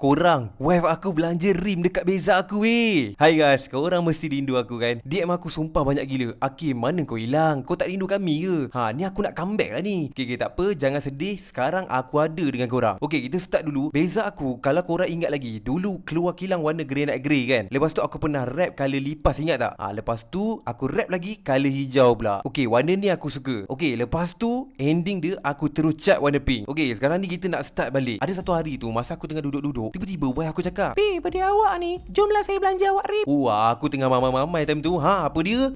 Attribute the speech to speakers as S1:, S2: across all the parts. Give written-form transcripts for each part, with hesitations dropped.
S1: Korang, wife aku belanja rim dekat Beza aku weh. Hai guys, korang mesti rindu aku kan? DM aku sumpah banyak gila. Hakim, mana kau hilang? Kau tak rindu kami ke? Ni aku nak comeback lah ni. Okay, tak apa, jangan sedih. Sekarang aku ada dengan korang. Okay, kita start dulu. Beza aku, kalau korang ingat lagi, dulu keluar kilang warna granite grey kan? Lepas tu aku pernah rap colour lipas, ingat tak? Lepas tu aku rap lagi colour hijau pula. Okay, warna ni aku suka. Okay, lepas tu ending dia aku terus cat warna pink. Okay, sekarang ni kita nak start balik. Ada satu hari tu, masa aku tengah duduk-duduk, tiba-tiba wife aku cakap, "Pi, pada awak ni, jomlah saya belanja awak rib." Aku tengah mamai-mamai time tu. Apa dia?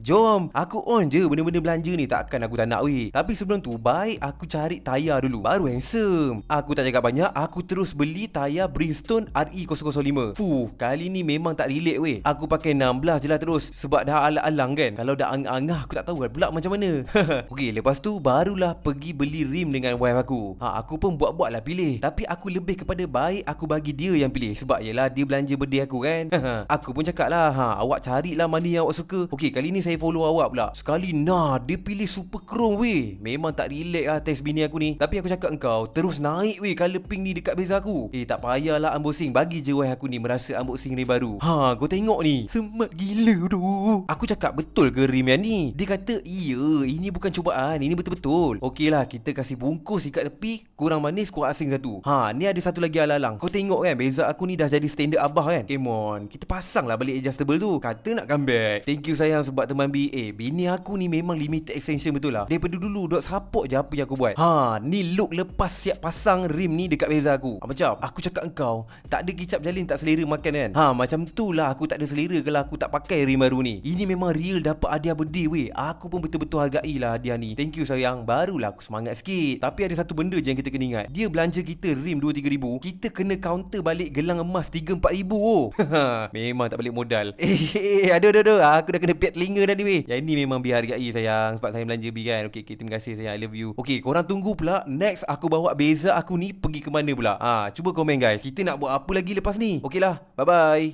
S1: Jom, aku on je benda-benda belanja ni. Takkan aku tak nak weh. Tapi sebelum tu, baik aku cari tayar dulu, baru handsome. Aku tak cakap banyak, aku terus beli tayar Bridgestone RE005. Kali ni memang tak relate weh. Aku pakai 16 je lah terus, sebab dah alang-alang kan. Kalau dah angah-angah, aku tak tahu pula macam mana. Okay, lepas tu barulah pergi beli rim dengan wife aku. Aku pun buat-buat lah pilih. Tapi aku lebih kepada baik aku bagi dia yang pilih. Sebab yelah dia belanja birthday aku kan. Aku pun cakap lah, awak carilah mana yang awak suka. Okay, kali ni saya follow awak pula. Sekali dia pilih super chrome weh. Memang tak relate lah test bini aku ni. Tapi aku cakap engkau terus naik weh colour pink ni dekat Beza aku. Tak payahlah unboxing. Bagi je wife aku ni merasa unboxing ni baru. Kau tengok ni, semat gila tu. Aku cakap betul ke rim yang ni? Dia kata iya, ini bukan cubaan, ini betul-betul. Okey lah, kita kasih bungkus ikat tepi, kurang manis kurang asing satu. Ni ada satu lagi alang-alang. Kau tengok kan, Beza aku ni dah jadi standard abah kan. Come on, kita pasang lah balik adjustable tu. Kata nak comeback. Thank you sayang sebab teman B. Bini aku ni memang limited extension betul lah. Daripada dulu duk support je apa yang aku buat. Ni look lepas siap pasang rim ni dekat Beza aku. Macam aku cakap engkau, tak ada kicap jalin tak selera makan kan. Macam tu lah aku tak ada selera kalau aku tak pakai rim baru ni. Ini memang real dapat hadiah birthday weh. Aku pun betul-betul hargai lah hadiah ni. Thank you sayang. Barulah aku semangat sikit. Tapi ada satu benda je yang kita kena ingat. Dia belanja kita rim 2-3 ribu, kita kena counter balik gelang emas 3-4 ribu. Memang tak balik modal. Aduh. Aku dah kena piat telinga dah ni weh. Yang ni memang biar hargai sayang, sebab saya belanja B kan. Okay, terima kasih sayang. I love you. Okay, korang tunggu pula next aku bawa Beza aku ni pergi ke mana pula. Cuba komen guys. Kita nak buat apa lagi lepas ni? Okay lah. Bye-bye.